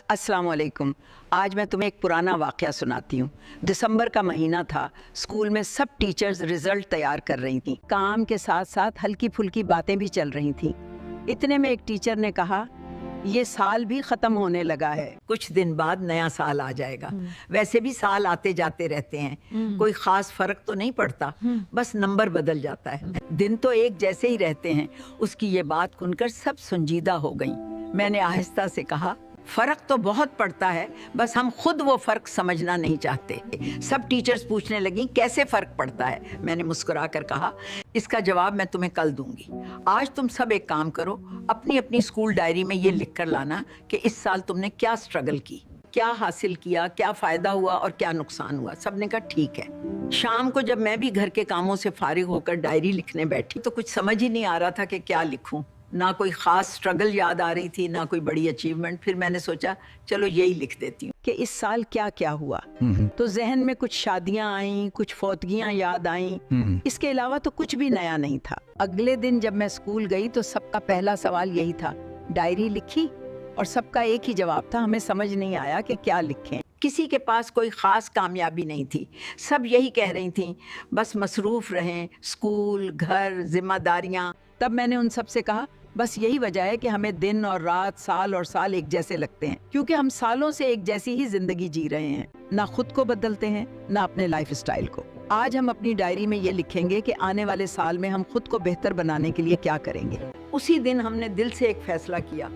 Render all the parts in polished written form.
अस्सलाम वालेकुम। आज मैं तुम्हें एक पुराना वाक़या सुनाती हूँ। दिसंबर का महीना था। स्कूल में सब टीचर्स रिजल्ट तैयार कर रही थीं। काम के साथ साथ हल्की फुल्की बातें भी चल रही थीं। इतने में एक टीचर ने कहा, ये साल भी खत्म होने लगा है, कुछ दिन बाद नया साल आ जाएगा। वैसे भी साल आते जाते रहते हैं, कोई खास फर्क तो नहीं पड़ता, बस नंबर बदल जाता है, दिन तो एक जैसे ही रहते हैं। उसकी ये बात सुनकर सब संजीदा हो गईं। मैंने आहिस्ता से कहा, फर्क तो बहुत पड़ता है, बस हम खुद वो फर्क समझना नहीं चाहते। सब टीचर्स पूछने लगी, कैसे फर्क पड़ता है? मैंने मुस्कुरा कर कहा, इसका जवाब मैं तुम्हें कल दूंगी। आज तुम सब एक काम करो, अपनी अपनी स्कूल डायरी में ये लिख कर लाना कि इस साल तुमने क्या स्ट्रगल की, क्या हासिल किया, क्या फायदा हुआ और क्या नुकसान हुआ। सबने कहा ठीक है। शाम को जब मैं भी घर के कामों से फारिग होकर डायरी लिखने बैठी तो कुछ समझ ही नहीं आ रहा था कि क्या लिखूं। ना कोई खास स्ट्रगल याद आ रही थी, ना कोई बड़ी अचीवमेंट। फिर मैंने सोचा चलो यही लिख देती हूँ कि इस साल क्या क्या हुआ। तो जहन में कुछ शादियां आईं, कुछ फौतगियां याद आईं। इसके अलावा तो कुछ भी नया नहीं था। अगले दिन जब मैं स्कूल गई तो सबका पहला सवाल यही था। डायरी लिखी और सबका एक ही जवाब था, हमें समझ नहीं आया कि क्या लिखें। किसी के पास कोई ख़ास कामयाबी नहीं थी। सब यही कह रही थीं, बस मसरूफ़ रहें, स्कूल, घर, जिम्मेदारियाँ। तब मैंने उन सब से कहा, बस यही वजह है कि हमें दिन और रात, साल और साल एक जैसे लगते हैं, क्योंकि हम सालों से एक जैसी ही जिंदगी जी रहे हैं। ना खुद को बदलते हैं, ना अपने लाइफ स्टाइल को। आज हम अपनी डायरी में ये लिखेंगे कि आने वाले साल में हम खुद को बेहतर बनाने के लिए क्या करेंगे। उसी दिन हमने दिल से एक फैसला किया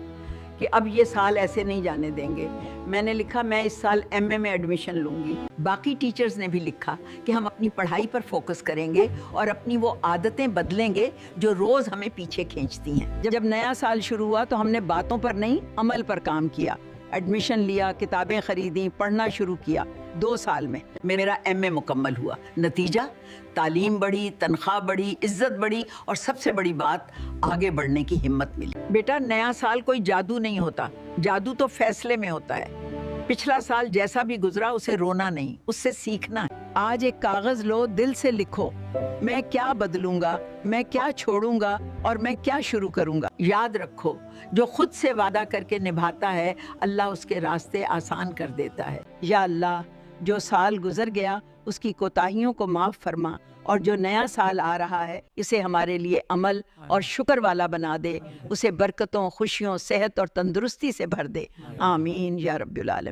कि अब ये साल ऐसे नहीं जाने देंगे। मैंने लिखा, मैं इस साल एमए में एडमिशन लूंगी। बाकी टीचर्स ने भी लिखा कि हम अपनी पढ़ाई पर फोकस करेंगे और अपनी वो आदतें बदलेंगे जो रोज हमें पीछे खींचती हैं। जब नया साल शुरू हुआ तो हमने बातों पर नहीं, अमल पर काम किया। एडमिशन लिया, किताबें खरीदी, पढ़ना शुरू किया। 2 साल में मेरा एमए मुकम्मल हुआ। नतीजा, तालीम बढ़ी, तनख्वाह बढ़ी, इज्जत बढ़ी और सबसे बड़ी बात, आगे बढ़ने की हिम्मत मिली। बेटा, नया साल कोई जादू नहीं होता, जादू तो फैसले में होता है। पिछला साल जैसा भी गुजरा उसे रोना नहीं, उससे सीखना है। आज एक कागज लो, दिल से लिखो, मैं क्या बदलूंगा, मैं क्या छोड़ूंगा और मैं क्या शुरू करूंगा। याद रखो, जो खुद से वादा करके निभाता है, अल्लाह उसके रास्ते आसान कर देता है। या अल्लाह, जो साल गुजर गया उसकी कोताहियों को माफ फरमा और जो नया साल आ रहा है इसे हमारे लिए अमल और शुक्र वाला बना दे। उसे बरकतों, खुशियों, सेहत और तंदुरुस्ती से भर दे। आमीन या रब्बुल आलमीन।